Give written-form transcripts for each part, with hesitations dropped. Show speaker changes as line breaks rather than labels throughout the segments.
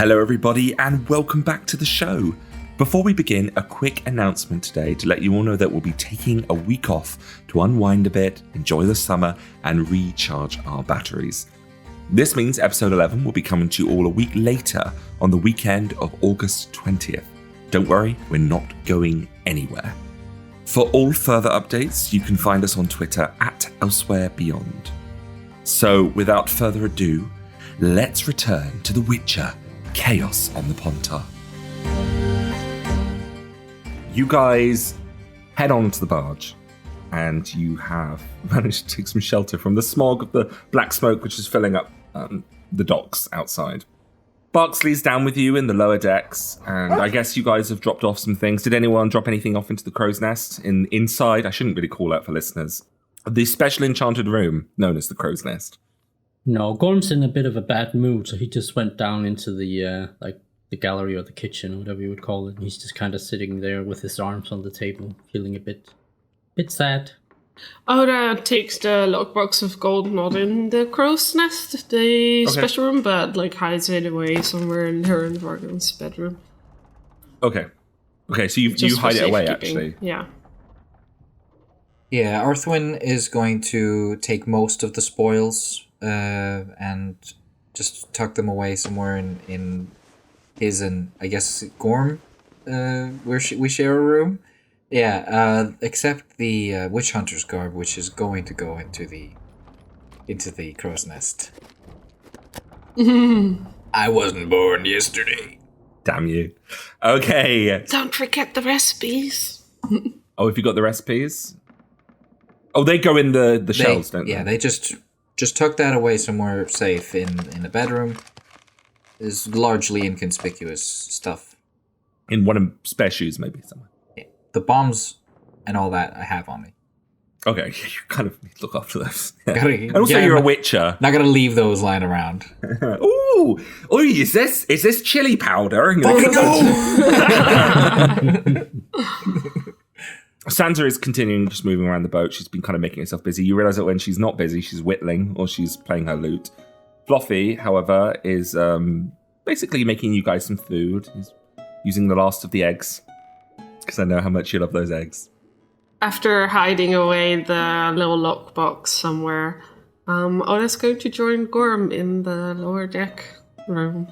Hello everybody and welcome back to the show. Before we begin, a quick announcement today to let you all know that we'll be taking a week off to unwind a bit, enjoy the summer and recharge our batteries. This means episode 11 will be coming to you all a week later on the weekend of August 20th. Don't worry, we're not going anywhere. For all further updates, you can find us on Twitter at @elsewherebeyond. So without further ado, let's return to The Witcher Chaos on the Pontar. You guys head on to the barge, and you have managed to take some shelter from the smog of the black smoke which is filling up the docks outside. Barksley's down with you in the lower decks, and I guess you guys have dropped off some things. Did anyone drop anything off into the crow's nest? Inside, I shouldn't really call out for listeners, the special enchanted room known as the crow's nest.
No, Gorm's in a bit of a bad mood, so he just went down into the the gallery or the kitchen, or whatever you would call it. And he's just kind of sitting there with his arms on the table, feeling a bit sad.
Oda takes the lockbox of gold, not in the crow's nest, the special room, but hides it away somewhere in her and Vargan's bedroom. Okay, so you hide it away, actually. Yeah.
Yeah, Arthwin is going to take most of the spoils and just tuck them away somewhere in his and, I guess, Gorm, where we share a room. Yeah, except the witch hunter's garb, which is going to go into the crow's nest. I wasn't born yesterday.
Damn you. Okay.
Don't forget the recipes.
Oh, have you got the recipes? Oh, they go in the shelves, don't they?
Yeah, they just tuck that away somewhere safe in the bedroom. Is largely inconspicuous stuff.
In one of spare shoes, maybe, somewhere.
Yeah. The bombs and all that I have on me.
Okay, you kind of need to look after those.
Yeah.
And also, you're a witcher.
Not gonna leave those lying around.
Ooh, is this chili powder? And you're Sansa is continuing just moving around the boat. She's been kind of making herself busy. You realise that when she's not busy, she's whittling or she's playing her lute. Fluffy, however, is basically making you guys some food. He's using the last of the eggs, because I know how much you love those eggs.
After hiding away the little lockbox somewhere, Oda's going to join Gorm in the lower deck room.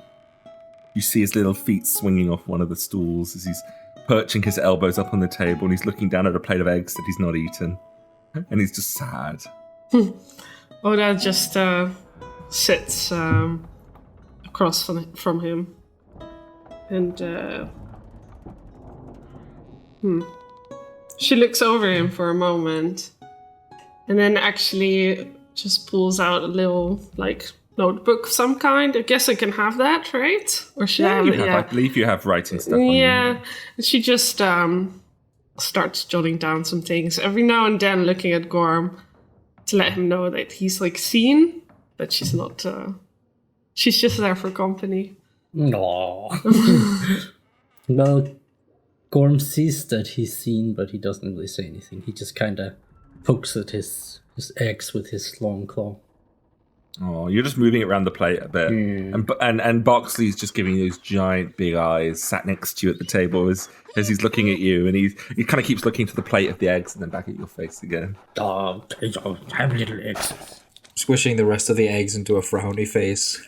You see his little feet swinging off one of the stools as he's perching his elbows up on the table, and he's looking down at a plate of eggs that he's not eaten. And he's just sad.
Oda just sits across from him. And she looks over him for a moment. And then actually just pulls out a little, notebook of some kind. I guess I can have that, right? Or should I have it? Yeah,
I believe you have writing stuff on you.
Yeah, she just starts jotting down some things every now and then, looking at Gorm to let him know that he's seen, but she's not. She's just there for company.
No. Well, Gorm sees that he's seen, but he doesn't really say anything. He just kind of pokes at his eggs with his long claw.
Oh, you're just moving it around the plate a bit. And Boxley's just giving you those giant big eyes, sat next to you at the table as he's looking at you, and he kind of keeps looking to the plate of the eggs and then back at your face again.
Oh, have little eggs.
Squishing the rest of the eggs into a frowny face.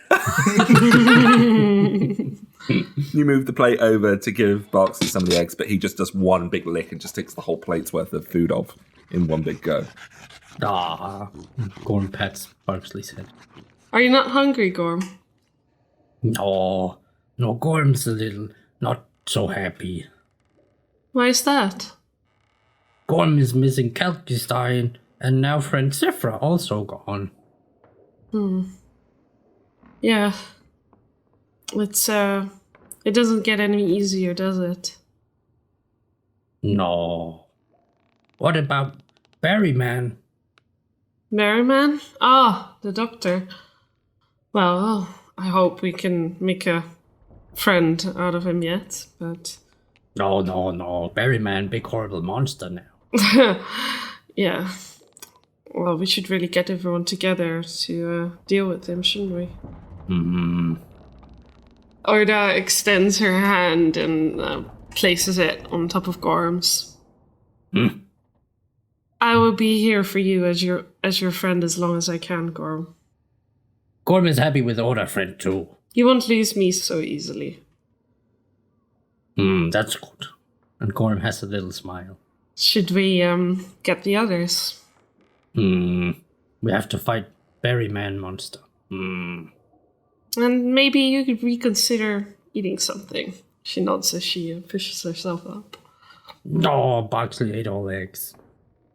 You move the plate over to give Boxley some of the eggs, but he just does one big lick and just takes the whole plate's worth of food off in one big go.
Gorm pats Barksley's head.
Are you not hungry, Gorm?
No, Gorm's a little not so happy.
Why is that?
Gorm is missing Kalkstein, and now friend Sifra also gone.
Yeah. It's, it doesn't get any easier, does it?
No. What about Barryman?
Barryman? Ah, the doctor. Well, I hope we can make a friend out of him yet, but...
No. Barryman, big horrible monster now.
Yeah. Well, we should really get everyone together to deal with him, shouldn't we? Oda extends her hand and places it on top of Gorm's. I will be here for you as your friend as long as I can, Gorm.
Gorm is happy with Oda, friend, too.
You won't lose me so easily.
That's good. And Gorm has a little smile.
Should we get the others?
We have to fight Berryman monster.
And maybe you could reconsider eating something. She nods as she pushes herself up.
No, Boxley ate all the eggs.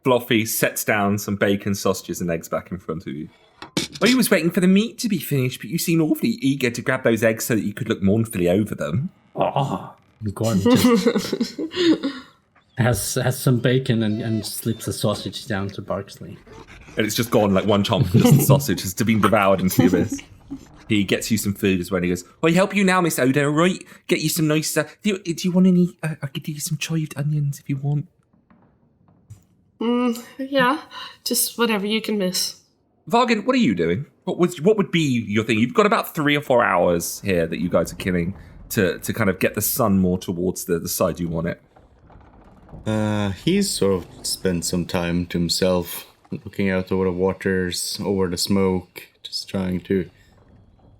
Fluffy sets down some bacon, sausages, and eggs back in front of you. Well, you was waiting for the meat to be finished, but you seem awfully eager to grab those eggs so that you could look mournfully over them.
Gorm just has some bacon and slips the sausage down to Barksley.
And it's just gone like one chomp, just the sausage has been devoured into the abyss. He gets you some food as well. He goes, "I'll help you now, Miss Oda, right? Get you some nice... do you want any... I could do you some chive onions if you want."
Yeah, just whatever you can miss.
Vargan, what are you doing? What would be your thing? You've got about 3 or 4 hours here that you guys are killing to kind of get the sun more towards the side you want it.
He's sort of spent some time to himself, looking out over the waters, over the smoke, just trying to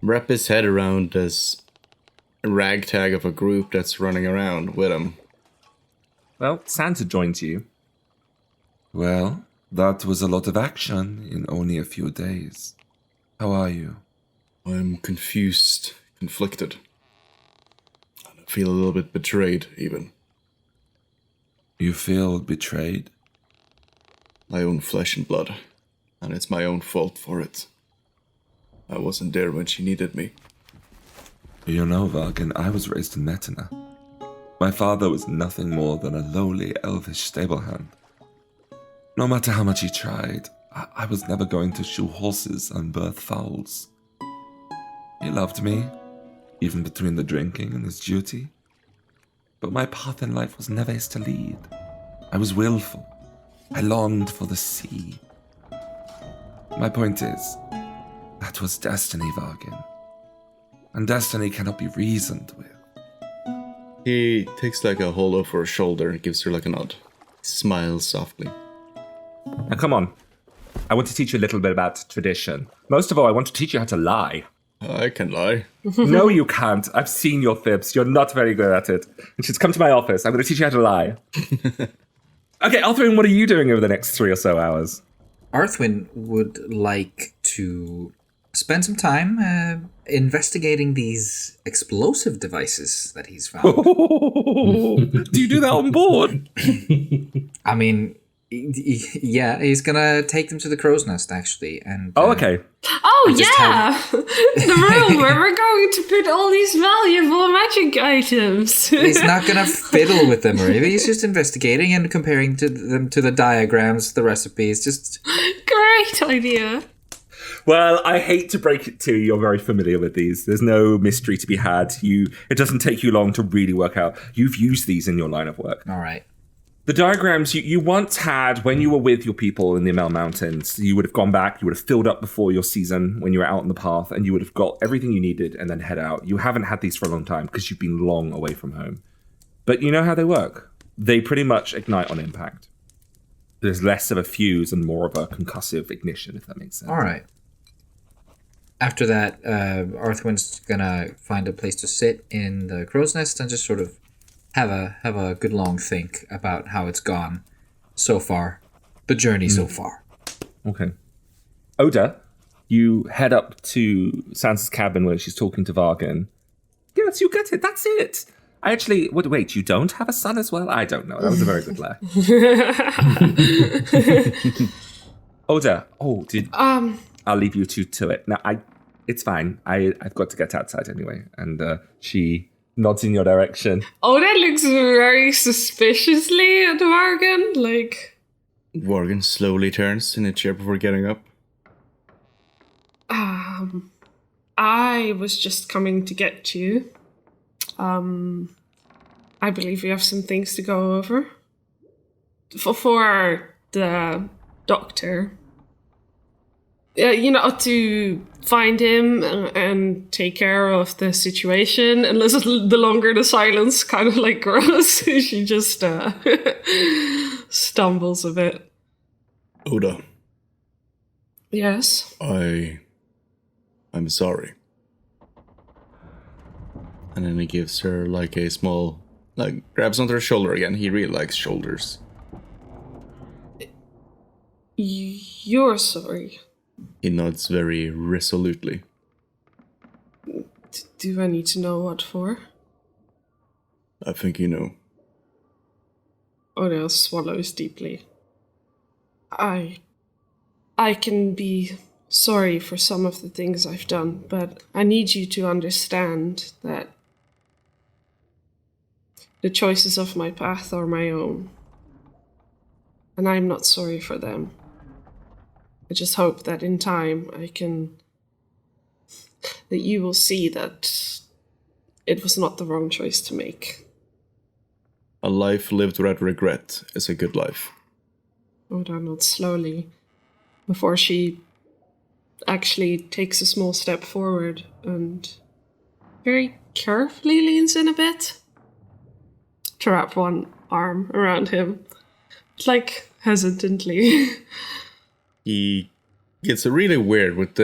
wrap his head around this ragtag of a group that's running around with him.
Well, Santa joins you. Well, that was a lot of action in only a few days. How are you?
I'm confused, conflicted. I feel a little bit betrayed, even.
You feel betrayed?
My own flesh and blood, and it's my own fault for it. I wasn't there when she needed me.
You know, Vargan, I was raised in Metina. My father was nothing more than a lowly elvish stable hand. No matter how much he tried, I was never going to shoe horses and birth fowls. He loved me, even between the drinking and his duty. But my path in life was never his to lead. I was willful. I longed for the sea. My point is, that was destiny, Vargan. And destiny cannot be reasoned with.
He takes like a hold over her shoulder and gives her like a nod. He smiles softly.
Now come on. I want to teach you a little bit about tradition. Most of all, I want to teach you how to lie.
I can lie.
No, you can't. I've seen your fibs. You're not very good at it. You should come to my office. I'm going to teach you how to lie. Okay, Arthurine, what are you doing over the next 3 or so hours?
Arthwin would like to spend some time investigating these explosive devices that he's found.
Do you do that on board?
I mean, yeah, he's gonna take them to the crow's nest, actually. And
okay.
Oh, yeah! The room where we're going to put all these valuable magic items.
He's not gonna fiddle with them or anything. He's just investigating and comparing them to the diagrams, the recipes. Just
Great idea.
Well, I hate to break it to you. You're very familiar with these. There's no mystery to be had. It doesn't take you long to really work out. You've used these in your line of work.
all right.
The diagrams you once had when you were with your people in the Amel Mountains, you would have gone back, you would have filled up before your season when you were out on the path, and you would have got everything you needed and then head out. You haven't had these for a long time because you've been long away from home. But you know how they work. They pretty much ignite on impact. There's less of a fuse and more of a concussive ignition, if that makes sense.
All right. After that, Arthwin's gonna find a place to sit in the crow's nest and just sort of have a good long think about how it's gone so far, the journey so far.
Okay. Oda, you head up to Sansa's cabin where she's talking to Vargan. Yes, you get it. That's it. I actually... Wait, you don't have a son as well? I don't know. That was a very good lie. Oda, I'll leave you two to it. Now, it's fine. I've got to get outside anyway. And she nods in your direction.
Oda looks very suspiciously at Vargan, like...
Vargan slowly turns in a chair before getting up.
I was just coming to get you. I believe we have some things to go over. For the doctor. to find him and take care of the situation. And the longer the silence kind of like grows, she just stumbles a bit.
Oda.
Yes?
I'm sorry. And then he gives her like a small, like grabs onto her shoulder again. He really likes shoulders.
You're sorry.
He nods very resolutely.
Do I need to know what for?
I think you know.
Oda swallows deeply. I can be sorry for some of the things I've done, but I need you to understand that the choices of my path are my own. And I'm not sorry for them. I just hope that in time that you will see that it was not the wrong choice to make.
A life lived without regret is a good life.
Oda nods slowly before she actually takes a small step forward and very carefully leans in a bit to wrap one arm around him, like hesitantly.
He gets really weird with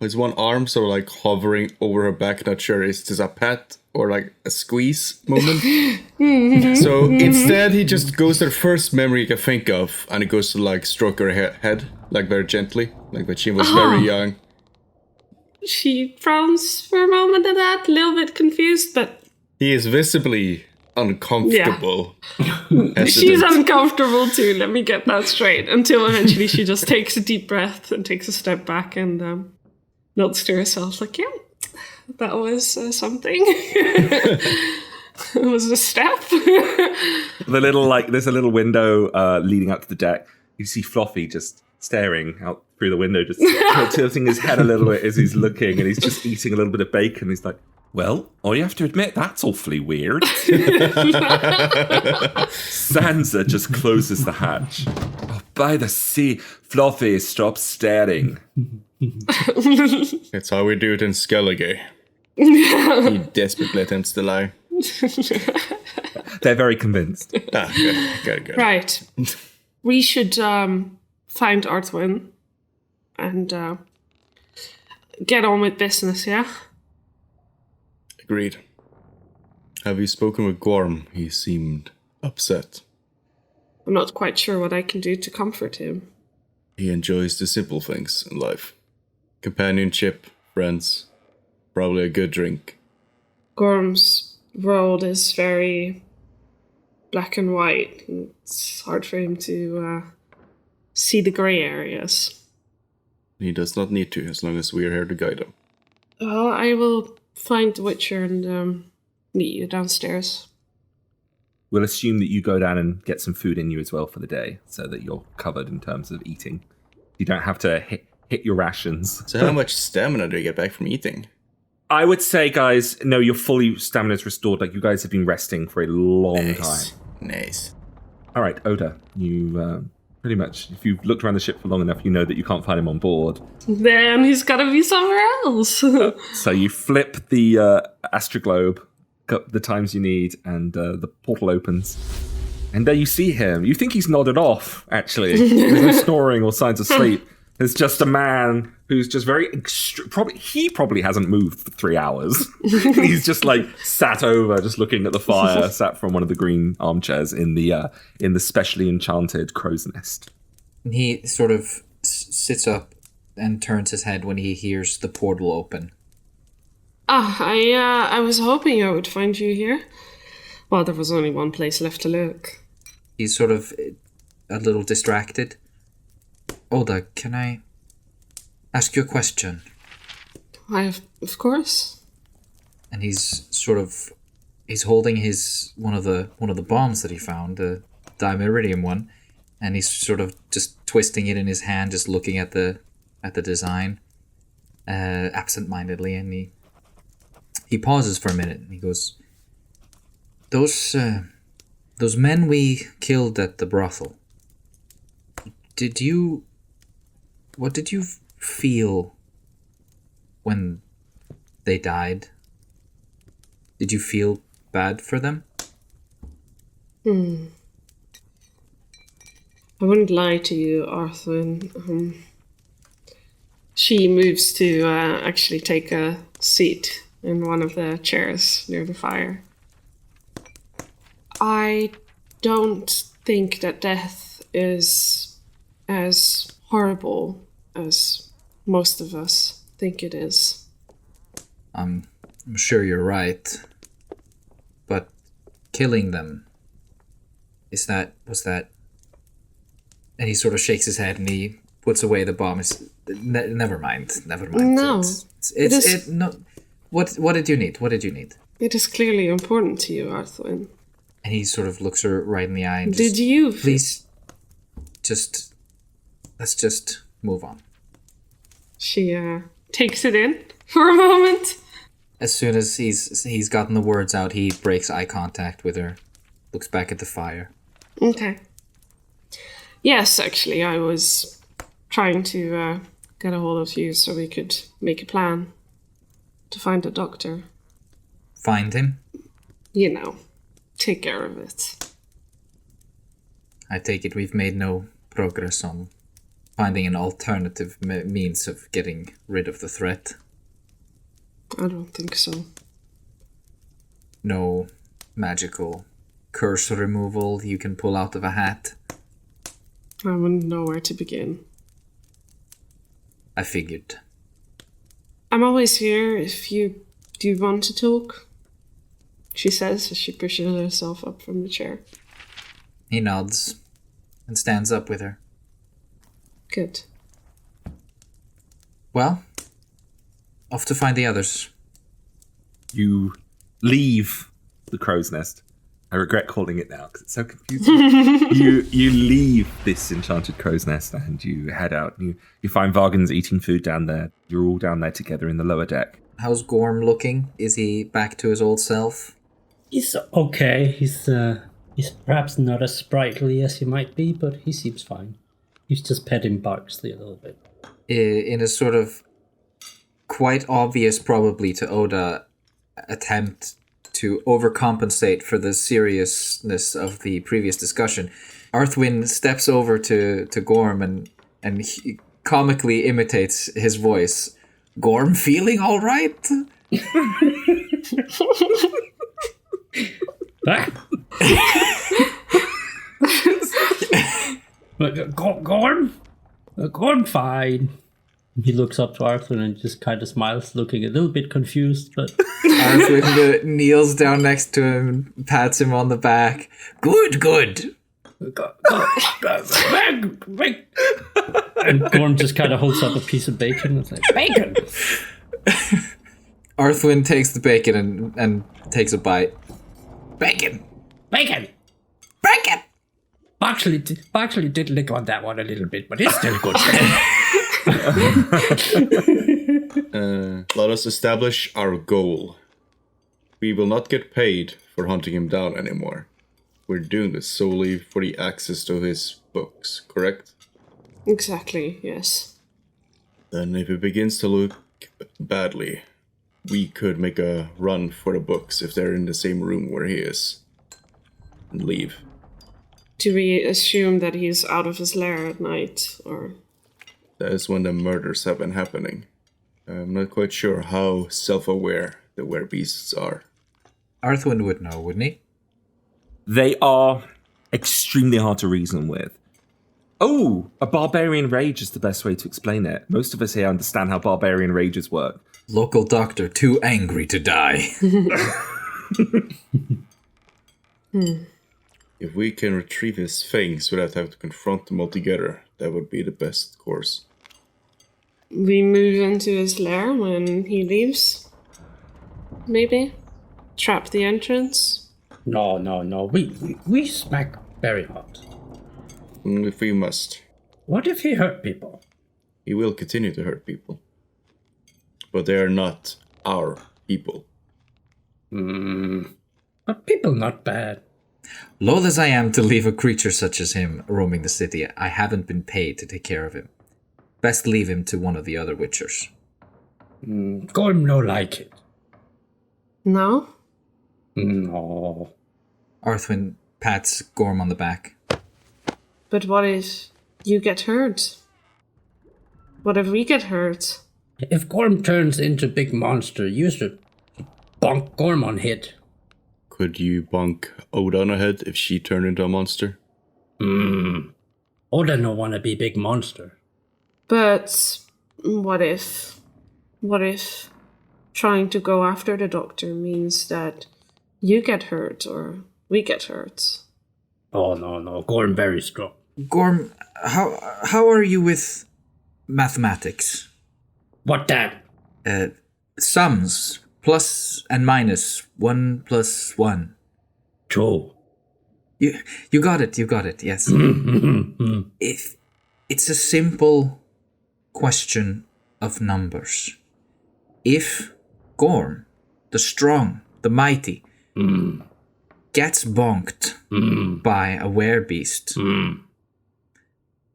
his one arm sort of like hovering over her back, not sure is this a pat or like a squeeze moment. So instead he just goes to the first memory he can think of, and he goes to like stroke her head like very gently, like when she was very young.
She frowns for a moment at that, a little bit confused, but
he is visibly uncomfortable.
She's uncomfortable too, let me get that straight, until eventually she just takes a deep breath and takes a step back and nods to herself like, yeah, that was something. It was a step.
There's a little window leading up to the deck. You see Fluffy just staring out through the window, just tilting his head a little bit as he's looking, and he's just eating a little bit of bacon. He's like, well, I have to admit, that's awfully weird. Sansa just closes the hatch. Oh, by the sea, Fluffy, stop staring.
That's how we do it in Skellige. He desperately attempts to lie.
They're very convinced.
Good.
Right. We should find Arthwin and get on with business, yeah?
Agreed. Have you spoken with Gorm? He seemed upset.
I'm not quite sure what I can do to comfort him.
He enjoys the simple things in life. Companionship, friends, probably a good drink.
Gorm's world is very black and white. It's hard for him to see the grey areas.
He does not need to, as long as we are here to guide him.
Well, I will find the Witcher and meet you downstairs.
We'll assume that you go down and get some food in you as well for the day, so that you're covered in terms of eating. You don't have to hit your rations.
So how much stamina do you get back from eating?
I would say, guys, no, your stamina's restored. Like, you guys have been resting for a long time.
Nice.
All right, Oda, you pretty much, if you've looked around the ship for long enough, you know that you can't find him on board.
Then he's got to be somewhere else.
So you flip the astroglobe the times you need, and the portal opens. And there you see him. You think he's nodded off, actually. There's no snoring or signs of sleep. There's just a man who's just very... He probably hasn't moved for 3 hours. He's just like sat over, just looking at the fire, sat from one of the green armchairs in the specially enchanted crow's nest.
He sort of sits up and turns his head when he hears the portal open.
I was hoping I would find you here. Well, there was only one place left to look.
He's sort of a little distracted. Oda, can I ask you a question?
Of course.
And he's holding one of the bombs that he found, the dimeritium one, and he's sort of just twisting it in his hand, just looking at the design, absent-mindedly, and he pauses for a minute and he goes, Those men we killed at the brothel. What did you feel when they died? Did you feel bad for them?
I wouldn't lie to you, Arthur. She moves to actually take a seat in one of the chairs near the fire. I don't think that death is as horrible as most of us think it is.
I'm sure you're right. But killing them, was that... And he sort of shakes his head and he puts away the bomb. Never mind.
No.
No. What did you need?
It is clearly important to you, Arthur.
And he sort of looks her right in the eye and
Did you?
Please, let's just move on.
She takes it in for a moment.
As soon as he's gotten the words out, he breaks eye contact with her, looks back at the fire.
Okay. Yes, actually, I was trying to get a hold of you so we could make a plan to find a doctor.
Find him?
You know, take care of it.
I take it we've made no progress on finding an alternative means of getting rid of the threat.
I don't think so.
No magical curse removal you can pull out of a hat?
I wouldn't know where to begin.
I figured.
I'm always here if you do want to talk, she says as she pushes herself up from the chair.
He nods and stands up with her.
Good.
Well, off to find the others.
You leave the crow's nest. I regret calling it now because it's so confusing. you leave this enchanted crow's nest and you head out. You find Vargan's eating food down there. You're all down there together in the lower deck.
How's Gorm looking? Is he back to his old self?
He's okay. He's perhaps not as sprightly as he might be, but he seems fine. He's just petting Barksley a little bit.
In a sort of quite obvious, probably to Oda, attempt to overcompensate for the seriousness of the previous discussion, Arthwin steps over to Gorm and he comically imitates his voice. Gorm feeling all right?
Gorm fine. He looks up to Arthur and just kind of smiles, looking a little bit confused, but...
Arthur kneels down next to him, pats him on the back. Good.
And Gorm just kind of holds up a piece of bacon and says, "Bacon!"
Arthwin takes the bacon and takes a bite. Bacon!
Actually did lick on that one a little bit, but it's still good.
Let us establish our goal. We will not get paid for hunting him down anymore. We're doing this solely for the access to his books, correct?
Exactly, yes.
Then if it begins to look badly, we could make a run for the books if they're in the same room where he is. And leave.
Do we assume that he's out of his lair at night, or...?
That is when the murders have been happening. I'm not quite sure how self-aware the werebeasts are.
Arthwin would know, wouldn't he?
They are extremely hard to reason with. Oh, a barbarian rage is the best way to explain it. Most of us here understand how barbarian rages work.
Local doctor too angry to die.
If we can retrieve his fangs without having to confront them altogether, that would be the best course.
We move into his lair when he leaves? Maybe? Trap the entrance?
No. We smack very hard.
If we must.
What if he hurt people?
He will continue to hurt people. But they are not our people.
But people not bad.
Loath as I am to leave a creature such as him roaming the city, I haven't been paid to take care of him. best leave him to one of the other Witchers.
Gorm no like it.
No?
No.
Arthwin pats Gorm on the back.
But what if you get hurt? What if we get hurt?
If Gorm turns into big monster, you should bonk Gorm on head.
Could you bonk Oda on her head if she turned into a monster?
Oda no wanna be big monster.
But what if trying to go after the doctor means that you get hurt or we get hurt?
Oh no, Gorm very strong.
Gorm, how are you with mathematics?
What that?
Sums, plus and minus, 1 + 1.
True.
You got it, yes. If it's a simple question of numbers. If Gorm, the strong, the mighty, gets bonked by a werebeast,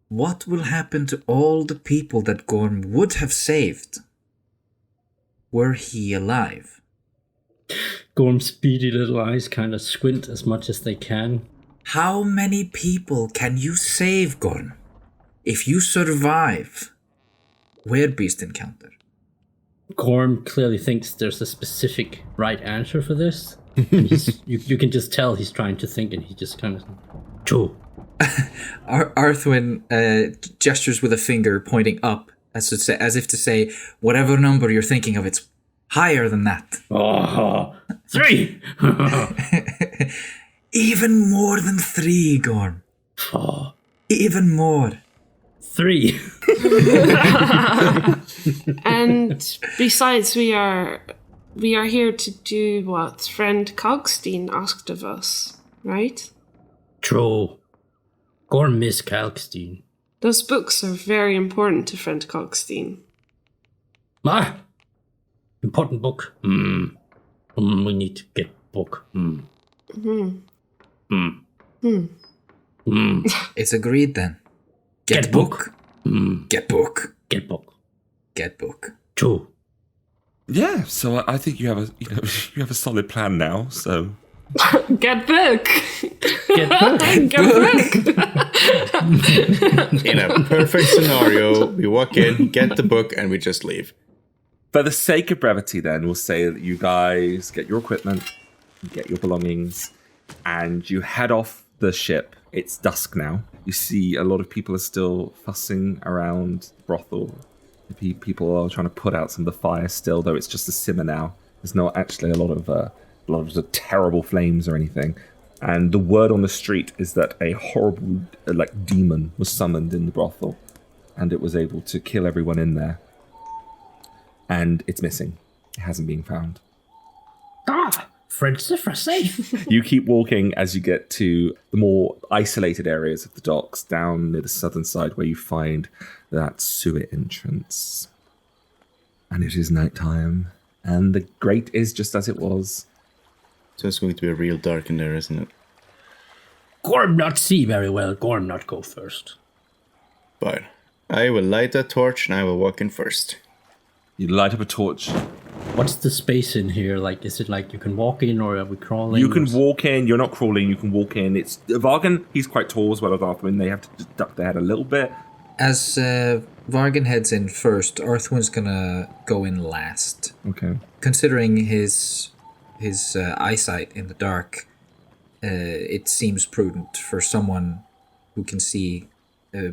what will happen to all the people that Gorm would have saved were he alive?
Gorm's beady little eyes kind of squint as much as they can.
How many people can you save, Gorm, if you survive werebeast encounter?
Gorm clearly thinks there's a specific right answer for this. You can just tell he's trying to think, and he just kind of... True.
Arthwin gestures with a finger pointing up, as if to say, whatever number you're thinking of, it's higher than that.
Oh, 3!
Even more than 3, Gorm.
Oh,
Even more.
3.
And besides, we are here to do what friend Cogstein asked of us, right?
True. Gorm miss Kalkstein.
Those books are very important to friend Cogstein.
Ah! Important book. We need to get book.
It's agreed then.
Get book.
Get book.
Get book.
Get book.
True.
Yeah, so I think you have a solid plan now. So
Get book!
Get book.
Get book!
In a perfect scenario, we walk in, get the book, and we just leave.
for the sake of brevity, then we'll say that you guys get your equipment, you get your belongings, and you head off the ship. It's dusk now. You see a lot of people are still fussing around the brothel. People are trying to put out some of the fire still, though it's just a simmer now. There's not actually a lot of the terrible flames or anything. And the word on the street is that a horrible demon was summoned in the brothel, and it was able to kill everyone in there. And it's missing. It hasn't been found.
Ah, French are safe.
You keep walking as you get to the more isolated areas of the docks, down near the southern side where you find that sewer entrance. And it is nighttime, and the grate is just as it was.
So it's going to be real dark in there, isn't it?
Gorm not see very well. Gorm not go first.
Fine. I will light a torch and I will walk in first.
You light up a torch.
What's the space in here? Like, is it like you can walk in, or are we crawling?
You can walk in. You're not crawling. You can walk in. It's Vargan. He's quite tall as well as Arthwin. They have to just duck their head a little bit.
As Vargan heads in first, Arthwin's gonna go in last.
Okay.
Considering his eyesight in the dark, it seems prudent for someone who can see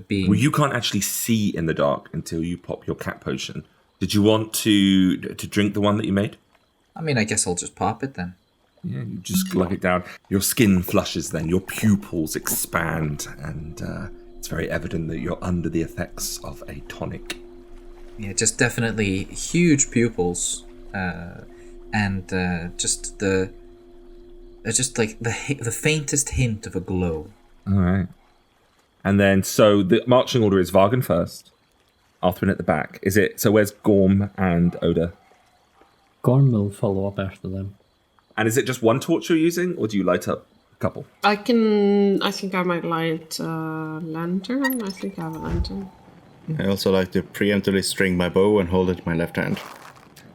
being...
Well, you can't actually see in the dark until you pop your cat potion. Did you want to drink the one that you made?
I mean, I guess I'll just pop it then.
Yeah, you just glug it down. Your skin flushes then, your pupils expand, and it's very evident that you're under the effects of a tonic.
Yeah, just definitely huge pupils, and just the faintest hint of a glow.
All right. And then, so the marching order is Vargan first, Arthwin at the back. Is it? So where's Gorm and Oda?
Gorm will follow up after them.
And is it just one torch you're using, or do you light up a couple?
I think I might light a lantern. I think I have a lantern.
I also like to preemptively string my bow and hold it in my left hand.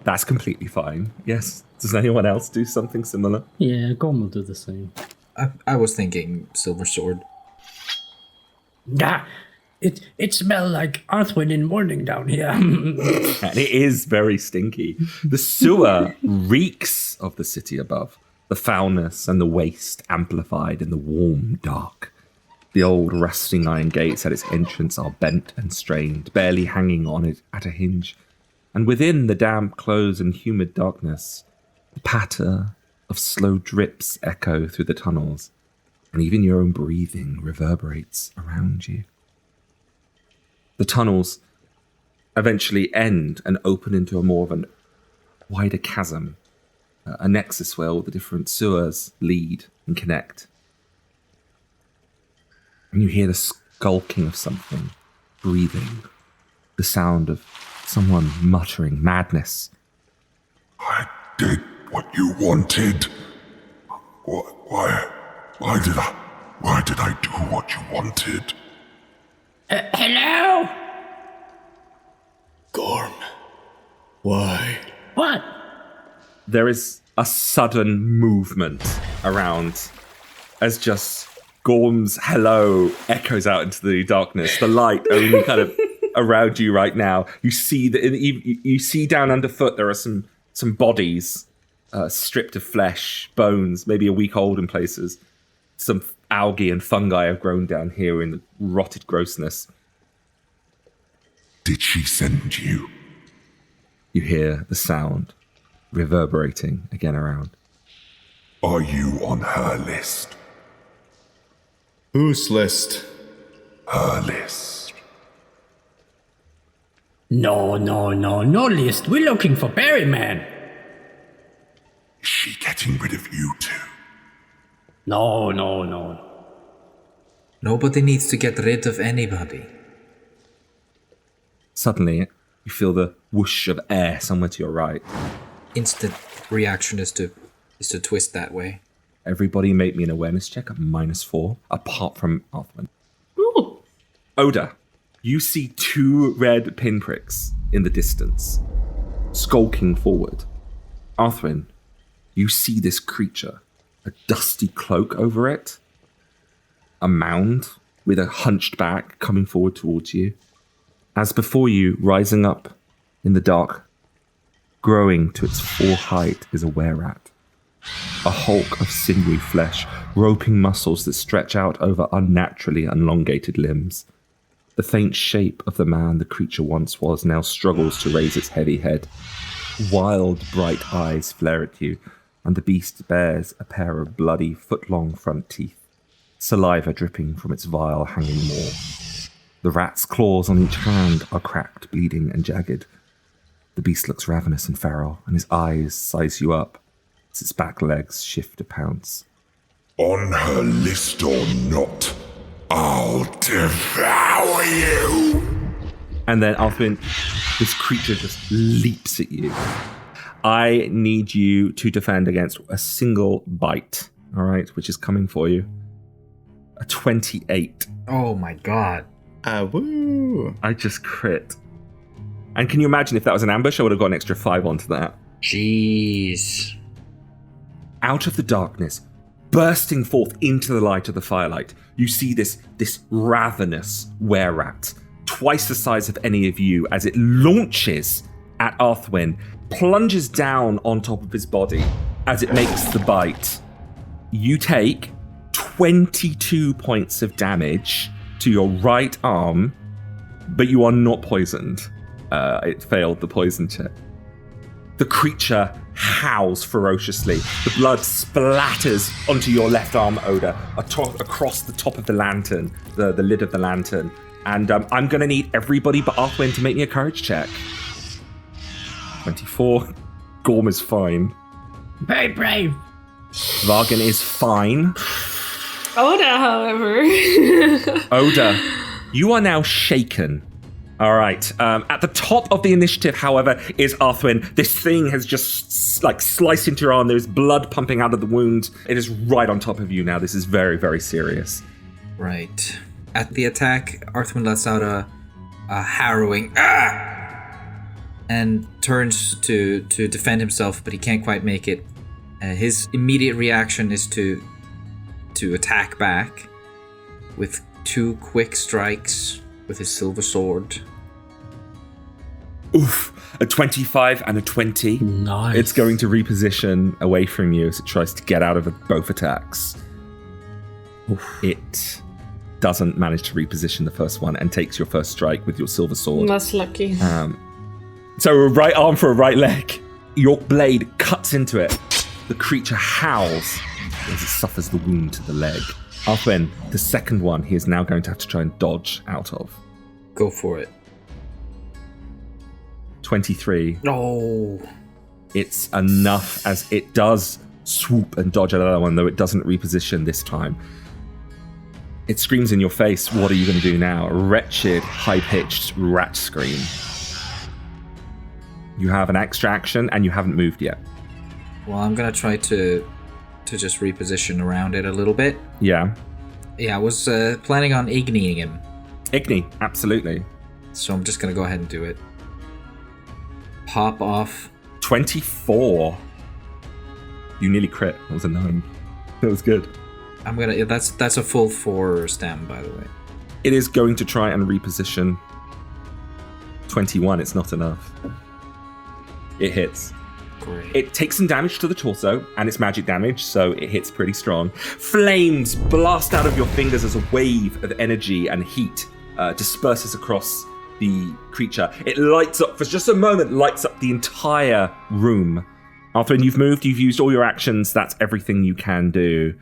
That's completely fine. Yes. Does anyone else do something similar?
Yeah, Gorm will do the same.
I was thinking silver sword.
Yeah, it smells like earthwind in morning down here.
And it is very stinky. The sewer reeks of the city above. The foulness and the waste amplified in the warm dark. The old rusting iron gates at its entrance are bent and strained, barely hanging on it at a hinge. And within the damp, close and humid darkness, the patter of slow drips echo through the tunnels, and even your own breathing reverberates around you. The tunnels eventually end and open into a more of a wider chasm, a nexus where all the different sewers lead and connect. And you hear the skulking of something, breathing, the sound of someone muttering madness.
I did what you wanted. Why did I do what you wanted?
Hello?
Gorm. Why?
What?
There is a sudden movement around as just Gorm's hello echoes out into the darkness. The light only kind of around you right now. You see that you see down underfoot there are some bodies, stripped of flesh, bones, maybe a week old in places. Some algae and fungi have grown down here in the rotted grossness.
Did she send you?
You hear the sound reverberating again around.
Are you on her list?
Whose list?
Her list.
No list. We're looking for Berryman.
Is she getting rid of you too?
No.
Nobody needs to get rid of anybody.
Suddenly, you feel the whoosh of air somewhere to your right.
Instant reaction is to twist that way.
Everybody make me an awareness check at -4, apart from Arthwin.
Ooh.
Oda, you see 2 red pinpricks in the distance, skulking forward. Arthwin, you see this creature, a dusty cloak over it, a mound with a hunched back coming forward towards you. As before you, rising up in the dark, growing to its full height, is a were-rat. A hulk of sinewy flesh, roping muscles that stretch out over unnaturally elongated limbs. The faint shape of the man the creature once was now struggles to raise its heavy head. Wild, bright eyes flare at you, and the beast bears a pair of bloody, foot-long front teeth, saliva dripping from its vile hanging maw. The rat's claws on each hand are cracked, bleeding, and jagged. The beast looks ravenous and feral, and his eyes size you up as its back legs shift to pounce.
On her list or not, I'll devour you!
And then, Alfwin, this creature just leaps at you. I need you to defend against a single bite, all right, which is coming for you. A 28.
Oh my god.
Woo!
I just crit. And can you imagine if that was an ambush, I would have got an extra 5 onto that.
Jeez.
Out of the darkness, bursting forth into the light of the firelight, you see this ravenous were-rat, twice the size of any of you, as it launches at Arthwin, plunges down on top of his body as it makes the bite. You take 22 points of damage to your right arm, but you are not poisoned. It failed the poison check. The creature howls ferociously. The blood splatters onto your left arm, Oda, across the top of the lantern, the lid of the lantern. And I'm going to need everybody but Arthwin to make me a courage check. 24. Gorm is fine.
Very brave.
Vargan is fine.
Oda, however.
Oda, you are now shaken. All right. At the top of the initiative, however, is Arthwin. This thing has just sliced into your arm. There's blood pumping out of the wound. It is right on top of you now. This is very, very serious.
Right. At the attack, Arthwin lets out a a harrowing and turns to defend himself, but he can't quite make it. His immediate reaction is to attack back with 2 quick strikes with his silver sword.
Oof. A 25 and a 20.
Nice.
It's going to reposition away from you as it tries to get out of both attacks. Oof. It doesn't manage to reposition the first one and takes your first strike with your silver sword.
That's lucky.
So a right arm for a right leg. Your blade cuts into it. The creature howls as it suffers the wound to the leg. Arthwin, the second one, he is now going to have to try and dodge out of.
Go for it.
23.
Oh.
It's enough as it does swoop and dodge another one, though it doesn't reposition this time. It screams in your face, what are you going to do now? A wretched, high-pitched rat scream. You have an extra action and you haven't moved yet.
Well, I'm going to try to just reposition around it a little bit.
Yeah.
Yeah, I was planning on igniing him.
Igni, absolutely.
So I'm just going to go ahead and do it. Pop off.
24. You nearly crit. That was a 9. That was good.
I'm gonna. That's a full 4 stem, by the way.
It is going to try and reposition. 21. It's not enough. It hits.
Great.
It takes some damage to the torso, and it's magic damage, so it hits pretty strong. Flames blast out of your fingers as a wave of energy and heat disperses across the creature. It lights up, for just a moment, lights up the entire room. Arthur, you've moved, you've used all your actions, that's everything you can do.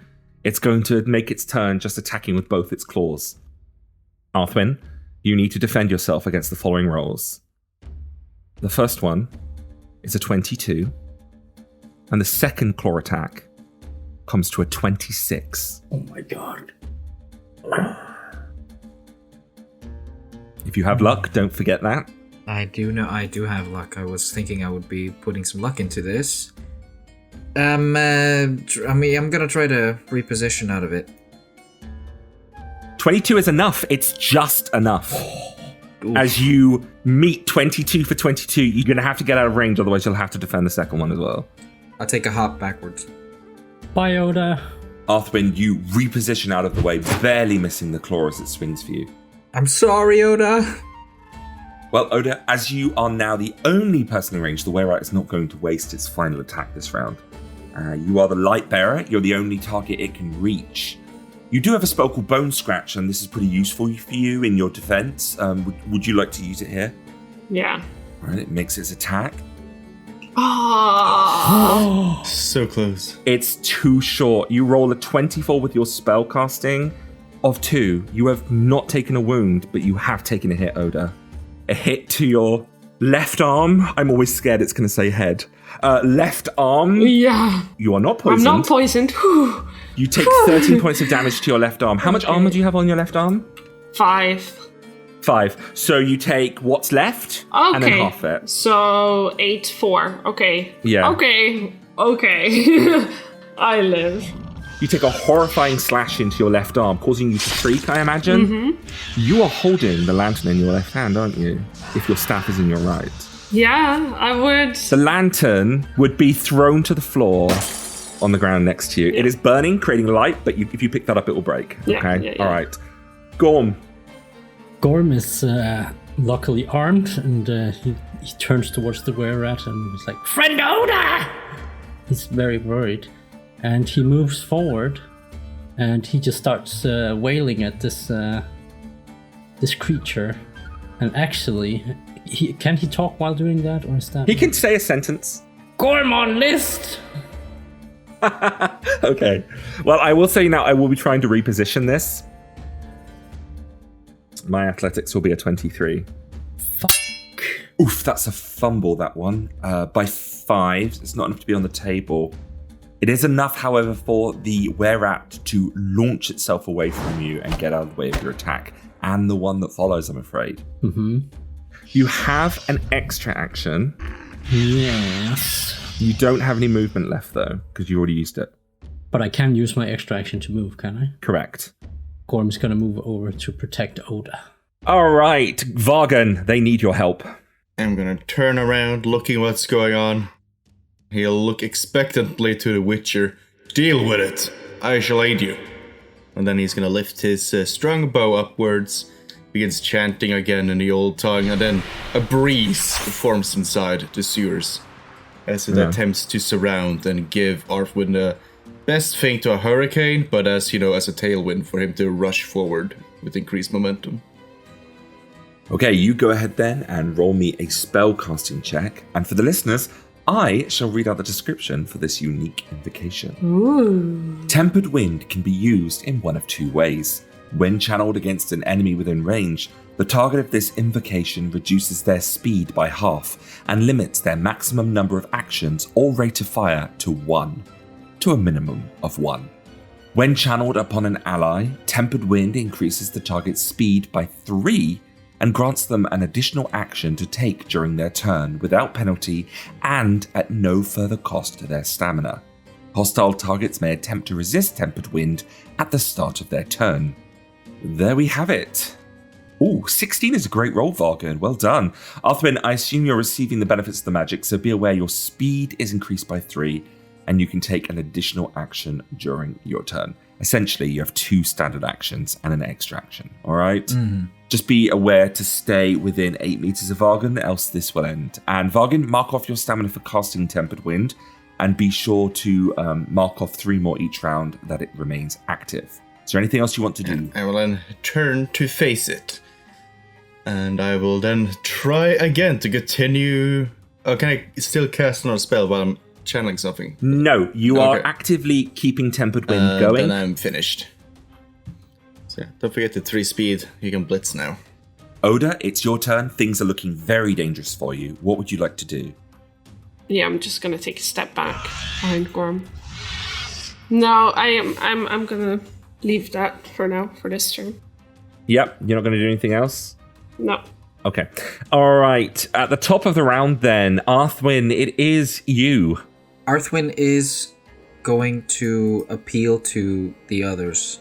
It's going to make its turn just attacking with both its claws. Arthwin, you need to defend yourself against the following rolls. The first one is a 22, and the second claw attack comes to a 26.
Oh my god.
If you have luck, don't forget that.
I do have luck. I was thinking I would be putting some luck into this. I'm gonna try to reposition out of it.
22 is enough. It's just enough. As you meet 22 for 22, you're gonna have to get out of range, otherwise you'll have to defend the second one as well.
I'll take a hop backwards.
Bye, Oda.
Arthwin, you reposition out of the way, barely missing the claw as it swings for you.
I'm sorry, Oda.
Well, Oda, as you are now the only person in range, the Were-Rat is not going to waste its final attack this round. You are the light bearer. You're the only target it can reach. You do have a spell called Bone Scratch, and this is pretty useful for you in your defense. Would you like to use it here?
Yeah.
All right, it makes its attack.
Oh.
So close.
It's too short. You roll a 24 with your spell casting. Of 2, you have not taken a wound, but you have taken a hit, Oda. A hit to your left arm. I'm always scared it's going to say head. Left arm.
Yeah.
You are not poisoned.
I'm not poisoned. Whew.
You take 13 points of damage to your left arm. How much armor do you have on your left arm?
5.
5. So you take what's left and then half it.
So 8, 4. Okay.
Yeah.
Okay. I live.
You take a horrifying slash into your left arm, causing you to shriek, I imagine. Mm-hmm. You are holding the lantern in your left hand, aren't you? If your staff is in your right.
Yeah, I would.
The lantern would be thrown to the floor on the ground next to you. Yeah. It is burning, creating light, but if you pick that up, it will break.
Yeah,
okay? Yeah. All right. Gorm.
Gorm is luckily armed, and he turns towards the Were-Rat and he's like, "Friend Oda!" He's very worried. And he moves forward, and he just starts wailing at this creature. And actually, can he talk while doing that, or is that?
He can say a sentence.
Gorm on list.
Okay. Well, I will say now, I will be trying to reposition this. My athletics will be a 23.
Fuck.
Oof, that's a fumble. That one by 5. It's not enough to be on the table. It is enough, however, for the Were-Rat to launch itself away from you and get out of the way of your attack, and the one that follows, I'm afraid.
Mm-hmm.
You have an extra action.
Yes.
You don't have any movement left, though, because you already used it.
But I can use my extra action to move, can I?
Correct.
Gorm's going to move over to protect Oda.
All right, Vargan, they need your help.
I'm gonna turn around, looking what's going on. He'll look expectantly to the Witcher. Deal with it. I shall aid you. And then he's gonna lift his strong bow upwards, begins chanting again in the old tongue, and then a breeze forms inside the sewers as it attempts to surround and give Arthwin the best thing to a hurricane, but as a tailwind for him to rush forward with increased momentum.
Okay, you go ahead then and roll me a spellcasting check. And for the listeners, I shall read out the description for this unique invocation.
Ooh.
Tempered wind can be used in one of two ways. When channeled against an enemy within range, the target of this invocation reduces their speed by half and limits their maximum number of actions or rate of fire to 1, to a minimum of 1. When channeled upon an ally, tempered wind increases the target's speed by 3 and grants them an additional action to take during their turn without penalty and at no further cost to their stamina. Hostile targets may attempt to resist tempered wind at the start of their turn. There we have it. Ooh, 16 is a great roll, Vargan. Well done. Arthwin, I assume you're receiving the benefits of the magic, so be aware your speed is increased by 3 and you can take an additional action during your turn. Essentially, you have 2 standard actions and an extra action, all right? Mm-hmm. Just be aware to stay within 8 meters of Vargan, else this will end. And Vargan, mark off your stamina for casting Tempered Wind, and be sure to mark off 3 more each round that it remains active. Is there anything else you want to do?
I will then turn to face it. And I will then try again to continue... Oh, can I still cast another spell while I'm channeling something?
No, you are actively keeping Tempered Wind going.
Then I'm finished. So yeah, don't forget the 3 speed. You can blitz now.
Oda, it's your turn. Things are looking very dangerous for you. What would you like to do?
Yeah, I'm just gonna take a step back behind Gorm. No, I'm gonna leave that for now, for this turn.
Yep, you're not gonna do anything else?
No.
Okay. All right. At the top of the round then, Arthwin, it is you.
Arthwin is going to appeal to the others.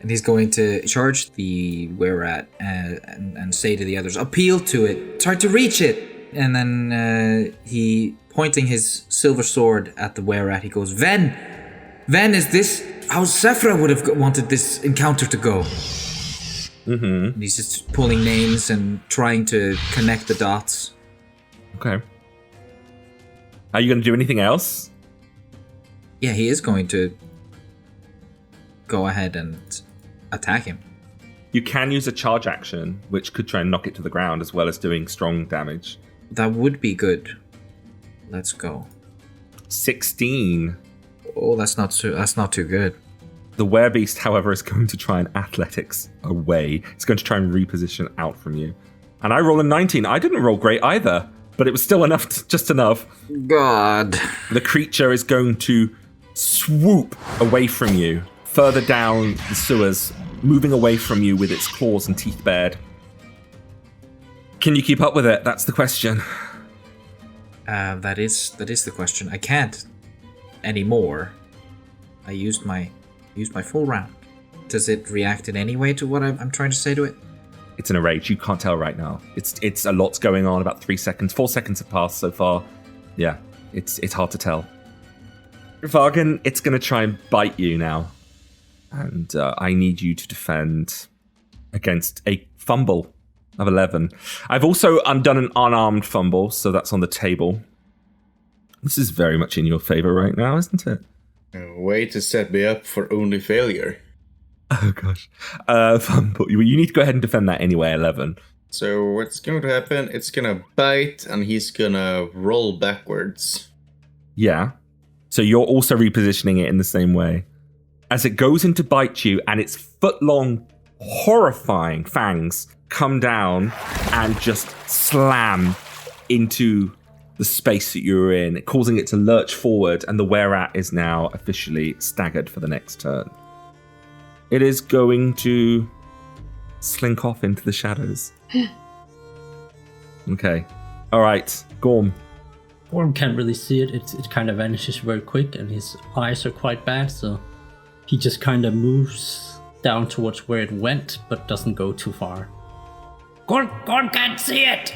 And he's going to charge the were-rat and say to the others, appeal to it, try to reach it. And then he, pointing his silver sword at the were-rat, he goes, Ven, is this how Sephra would have wanted this encounter to go?
Mm-hmm.
And he's just pulling names and trying to connect the dots.
Okay. Are you going to do anything else?
Yeah, he is going to go ahead and attack him.
You can use a charge action, which could try and knock it to the ground as well as doing strong damage.
That would be good. Let's go.
16.
Oh, that's not too good.
The werebeast, however, is going to try and athletics away. It's going to try and reposition out from you. And I roll a 19. I didn't roll great either, but it was still enough, just enough.
God.
The creature is going to swoop away from you, further down the sewers, moving away from you with its claws and teeth bared. Can you keep up with it? That's the question.
That is the question. I can't anymore. I used my full round. Does it react in any way to what I'm trying to say to it?
It's in a rage. You can't tell right now. It's a lot's going on. About 3 seconds. 4 seconds have passed so far. Yeah, it's hard to tell. Vargan, it's going to try and bite you now. And I need you to defend against a fumble of 11. I've also undone an unarmed fumble, so that's on the table. This is very much in your favor right now, isn't it?
A way to set me up for only failure.
Oh, gosh. Fumble. You need to go ahead and defend that anyway, 11.
So what's going to happen? It's going to bite, and he's going to roll backwards.
Yeah. So you're also repositioning it in the same way. As it goes in to bite you, and its foot-long, horrifying fangs come down and just slam into the space that you're in, causing it to lurch forward, and the were-rat is now officially staggered for the next turn. It is going to slink off into the shadows. Okay. All right, Gorm.
Gorm can't really see it. It kind of vanishes very quick, and his eyes are quite bad, so he just kind of moves down towards where it went, but doesn't go too far. Gorn can't see it!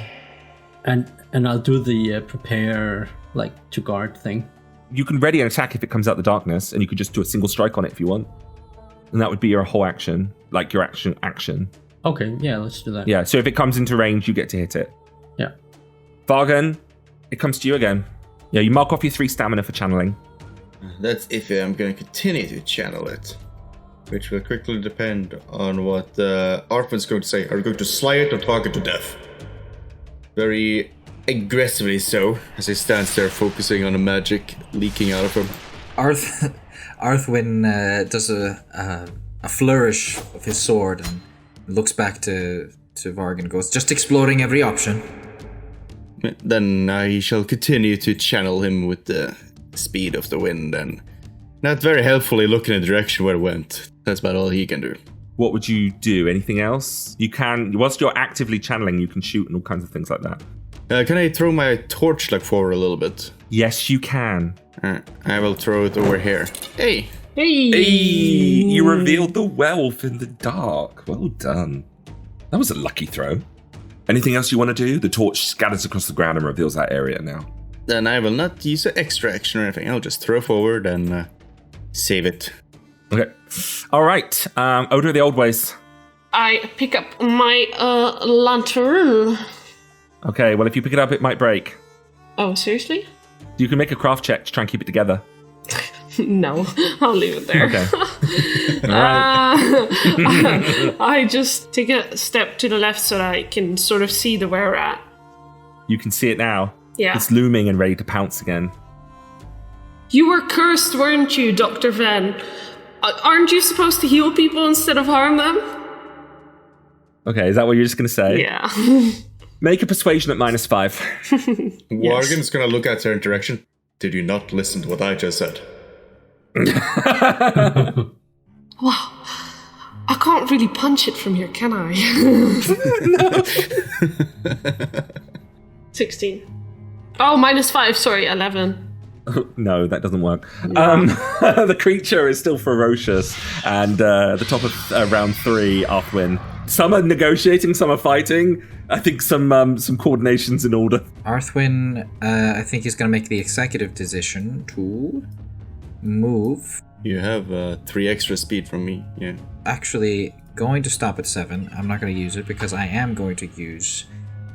And I'll do the prepare, to guard thing.
You can ready an attack if it comes out the darkness, and you could just do a single strike on it if you want. And that would be your whole action, your action.
Okay, yeah, let's do that.
Yeah, so if it comes into range, you get to hit it.
Yeah.
Vargan, it comes to you again. Yeah, you mark off your 3 stamina for channeling.
That's iffy. I'm going to continue to channel it, which will quickly depend on what Arthur's going to say. Are we going to slay it or talk it to death? Very aggressively so, as he stands there focusing on the magic leaking out of him.
Arthwin does a flourish of his sword and looks back to Varg and goes, just exploring every option.
Then I shall continue to channel him with the speed of the wind and not very helpfully look in the direction where it went. That's about all he can do.
What would you do? Anything else? You can, whilst you're actively channeling, you can shoot and all kinds of things like that.
Can I throw my torch forward a little bit?
Yes, you can.
I will throw it over here. Hey!
Hey! You revealed the werewolf in the dark. Well done. That was a lucky throw. Anything else you want to do? The torch scatters across the ground and reveals that area now.
Then I will not use an extra action or anything. I'll just throw forward and save it.
Okay. All right. Odor of the Old Ways.
I pick up my lantern.
Okay, well, if you pick it up, it might break.
Oh, seriously?
You can make a craft check to try and keep it together.
No, I'll leave it there.
Okay. All right.
I just take a step to the left so that I can sort of see the were-rat.
You can see it now.
Yeah.
It's looming and ready to pounce again.
You were cursed, weren't you, Dr. Venn? Aren't you supposed to heal people instead of harm them?
Okay, is that what you're just going to say?
Yeah.
Make a persuasion at -5.
Wargan's going to look at her direction. Did you not listen to what I just said?
Wow. I can't really punch it from here, can I?
No.
16. Oh, -5, sorry, 11.
No, that doesn't work.
No.
The creature is still ferocious, and at the top of round 3, Arthwin. Some are negotiating, some are fighting. I think some coordination's in order.
Arthwin, I think he's going to make the executive decision to move.
You have 3 extra speed from me, yeah.
Actually, going to stop at 7. I'm not going to use it because I am going to use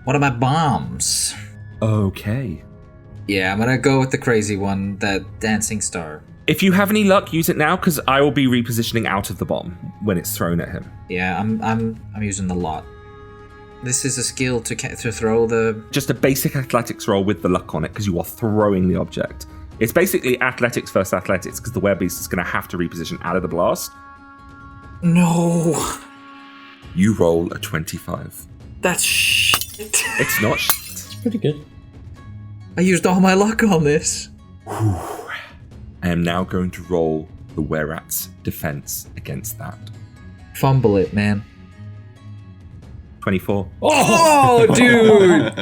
one of my bombs.
Okay.
Yeah, I'm going to go with the crazy one, that dancing star.
If you have any luck, use it now, because I will be repositioning out of the bomb when it's thrown at him.
Yeah, I'm using the lot. This is a skill to throw the...
Just a basic athletics roll with the luck on it, because you are throwing the object. It's basically athletics versus athletics, because the werebeast is going to have to reposition out of the blast.
No.
You roll a 25.
That's shit.
It's not
It's pretty good.
I used all my luck on this.
I am now going to roll the wererat's defense against that.
Fumble it, man.
24.
Oh, dude!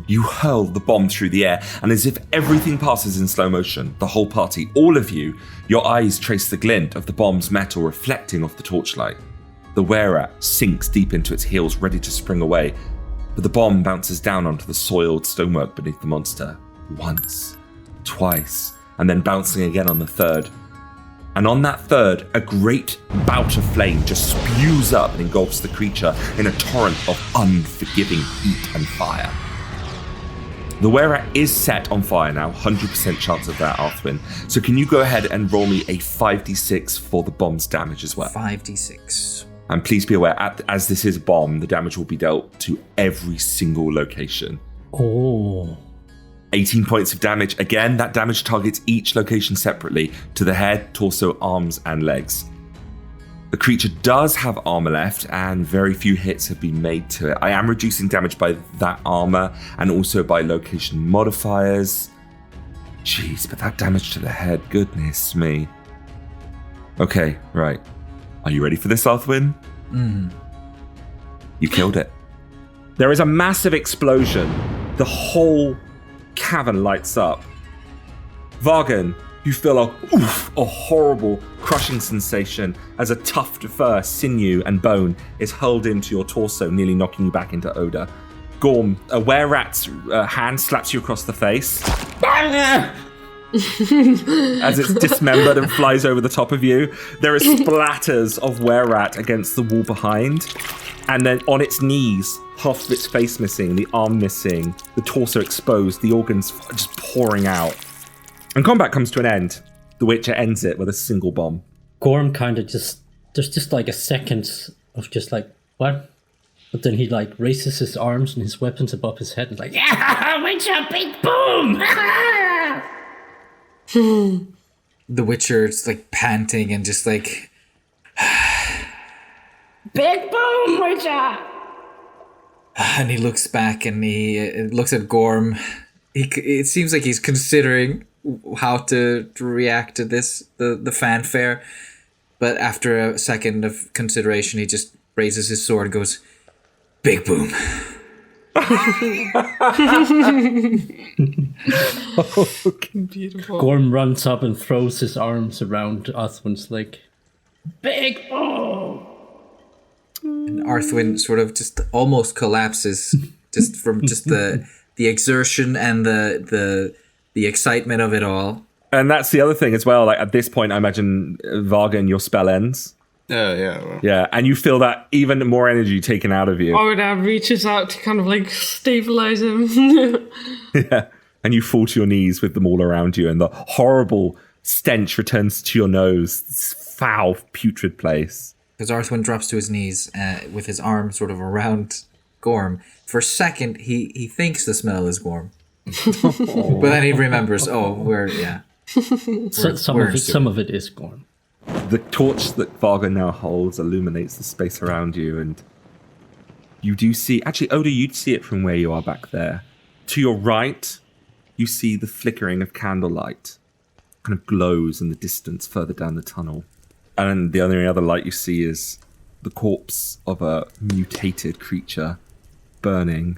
You hurl the bomb through the air, and as if everything passes in slow motion, the whole party, all of you, your eyes trace the glint of the bomb's metal reflecting off the torchlight. The wererat sinks deep into its heels, ready to spring away, but the bomb bounces down onto the soiled stonework beneath the monster. Once, twice, and then bouncing again on the third. And on that third, a great bout of flame just spews up and engulfs the creature in a torrent of unforgiving heat and fire. The wererat is set on fire now, 100% chance of that, Arthwin. So can you go ahead and roll me a 5d6 for the bomb's damage as well?
5d6.
And please be aware, as this is a bomb, the damage will be dealt to every single location.
Oh.
18 points of damage. Again, that damage targets each location separately to the head, torso, arms, and legs. The creature does have armor left, and very few hits have been made to it. I am reducing damage by that armor and also by location modifiers. Jeez, but that damage to the head, goodness me. Okay, right. Are you ready for this, Arthwin? You killed it. There is a massive explosion. The whole cavern lights up. Vargan, You feel a horrible crushing sensation as a tuft of fur, sinew, and bone is hurled into your torso, nearly knocking you back into odor. Gorm, a were-rat's hand slaps you across the face as it's dismembered and flies over the top of you. There are splatters of were-rat against the wall behind, and then on its knees, half of its face missing, the arm missing, the torso exposed, the organs just pouring out. And combat comes to an end. The Witcher ends it with a single bomb.
Gorm kind of there's just like a second of just like, what? But then he like raises his arms and his weapons above his head and like, yeah, Witcher, big boom!
The Witcher's like panting and just like,
big boom, Witcher!
And he looks back and he looks at Gorm. It seems like he's considering how to react to this, the fanfare. But after a second of consideration, he just raises his sword and goes, big boom.
Beautiful.
Gorm runs up and throws his arms around Arthwin's leg. Big boom!
And Arthwin sort of just almost collapses just from just the exertion and the excitement of it all.
And that's the other thing as well. Like at this point, I imagine Vargan, your spell ends.
Oh, yeah. Well.
Yeah, and you feel that even more energy taken out of you.
Oda reaches out to kind of like stabilize him.
Yeah, and you fall to your knees with them all around you, and the horrible stench returns to your nose. This foul, putrid place.
Because Arthwin drops to his knees with his arm sort of around Gorm. For a second, he thinks the smell is Gorm. But then he remembers, some
of it is Gorm.
The torch that Varga now holds illuminates the space around you, and you do see... Actually, Oda, you'd see it from where you are back there. To your right, you see the flickering of candlelight. Kind of glows in the distance further down the tunnel. And the only other light you see is the corpse of a mutated creature burning.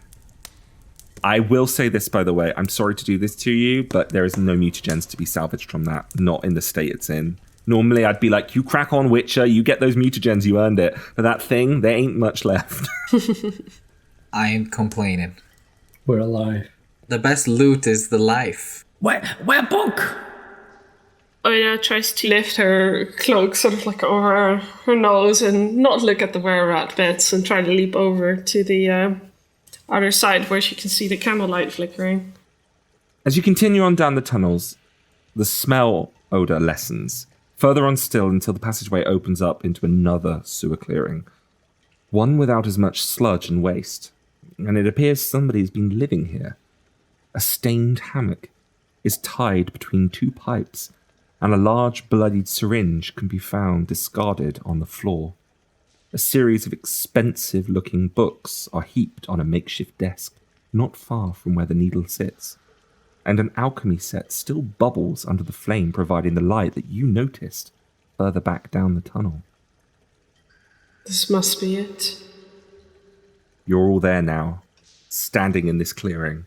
I will say this, by the way. I'm sorry to do this to you, but there is no mutagens to be salvaged from that. Not in the state it's in. Normally, I'd be like, you crack on, Witcher. You get those mutagens. You earned it. For that thing, there ain't much left.
I ain't complaining.
We're alive.
The best loot is the life.
Where book?
Oda tries to lift her cloak sort of like over her nose and not look at the were-rat bits and try to leap over to the other side where she can see the candlelight flickering.
As you continue on down the tunnels, the smell odor lessens. Further on still until the passageway opens up into another sewer clearing. One without as much sludge and waste. And it appears somebody's been living here. A stained hammock is tied between two pipes, and a large bloodied syringe can be found discarded on the floor. A series of expensive-looking books are heaped on a makeshift desk, not far from where the needle sits. And an alchemy set still bubbles under the flame, providing the light that you noticed further back down the tunnel.
This must be it.
You're all there now, standing in this clearing.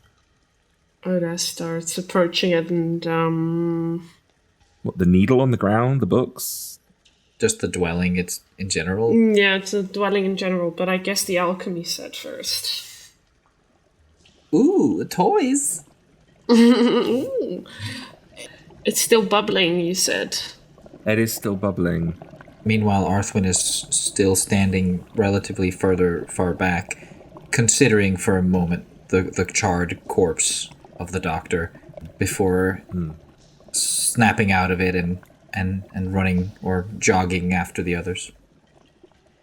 Oda starts approaching it and,
What, the needle on the ground, the books?
Just the dwelling, it's in general.
Yeah, it's a dwelling in general, but I guess the alchemy set first.
Ooh, toys!
Ooh. It's still bubbling, you said.
It is still bubbling.
Meanwhile, Arthwin is still standing relatively far back, considering for a moment the charred corpse of the doctor before snapping out of it and running or jogging after the others.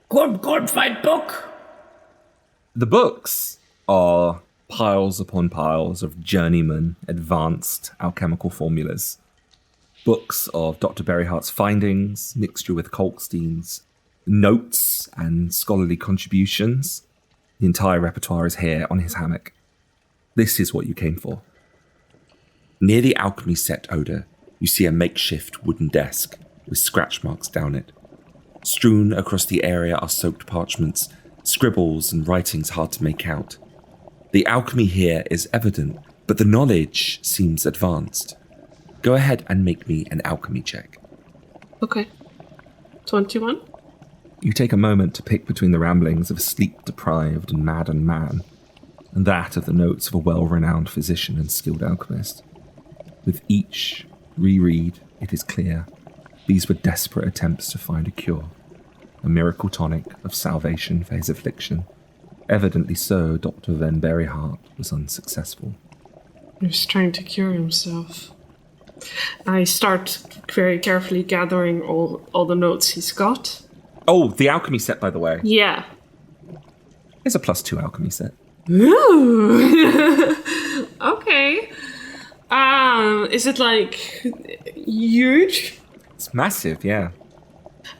Gorm, find book!
The books are piles upon piles of journeyman advanced alchemical formulas. Books of Dr. Berryhart's findings, mixture with Kolkstein's notes and scholarly contributions. The entire repertoire is here on his hammock. This is what you came for. Near the alchemy set, Oda, you see a makeshift wooden desk with scratch marks down it. Strewn across the area are soaked parchments, scribbles and writings hard to make out. The alchemy here is evident, but the knowledge seems advanced. Go ahead and make me an alchemy check.
Okay. 21.
You take a moment to pick between the ramblings of a sleep-deprived and maddened man and that of the notes of a well-renowned physician and skilled alchemist. With each reread, it is clear these were desperate attempts to find a cure, a miracle tonic of salvation for his affliction. Evidently so, Dr. Van Berryhart was unsuccessful.
He was trying to cure himself. I start very carefully gathering all the notes he's got.
Oh, the alchemy set, by the way.
Yeah.
It's a +2 alchemy set.
Ooh. Okay. Is it like huge?
It's massive, yeah.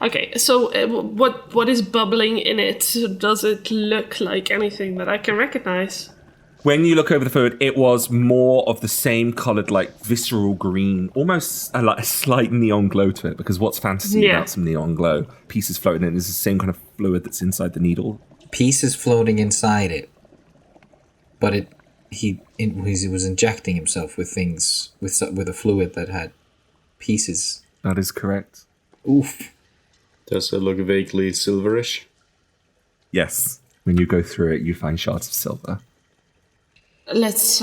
Okay, so what is bubbling in it? Does it look like anything that I can recognize?
When you look over the food, it was more of the same coloured, like, visceral green, almost like a slight neon glow to it, because what's fantasy about some neon glow? Pieces floating in it is the same kind of fluid that's inside the needle.
Pieces floating inside it. But he was injecting himself with things, with a fluid that had pieces.
That is correct.
Oof.
Does it look vaguely silverish?
Yes. When you go through it, you find shards of silver.
Let's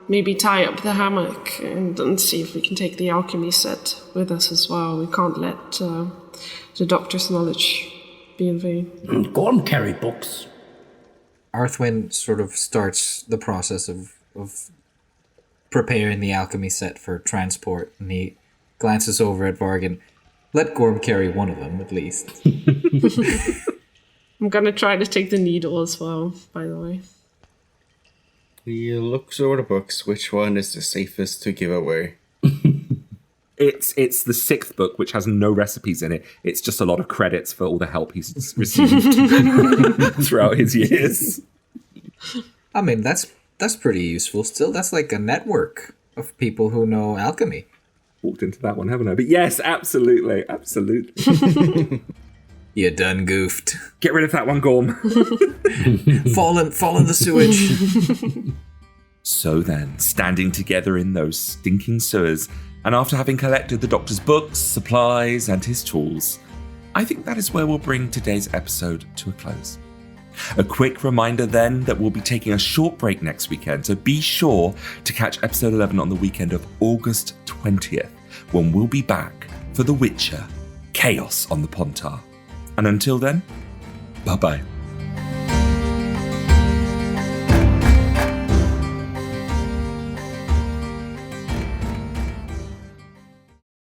maybe tie up the hammock and see if we can take the alchemy set with us as well. We can't let the doctor's knowledge be in vain.
Go on, carry books.
Arthwin sort of starts the process of preparing the alchemy set for transport, and he glances over at Vargan. Let Gorm carry one of them, at least.
I'm gonna try to take the needle as well, by the way.
He looks over the books. Which one is the safest to give away?
It's the 6th book, which has no recipes in it. It's just a lot of credits for all the help he's received throughout his years.
I mean, that's pretty useful still. That's like a network of people who know alchemy.
Walked into that one, haven't I? But yes, absolutely. Absolutely.
You done goofed.
Get rid of that one, Gorm.
Fall in the sewage.
So then, standing together in those stinking sewers, and after having collected the doctor's books, supplies, and his tools, I think that is where we'll bring today's episode to a close. A quick reminder then that we'll be taking a short break next weekend, so be sure to catch episode 11 on the weekend of August 20th, when we'll be back for The Witcher: Chaos on the Pontar. And until then, bye-bye.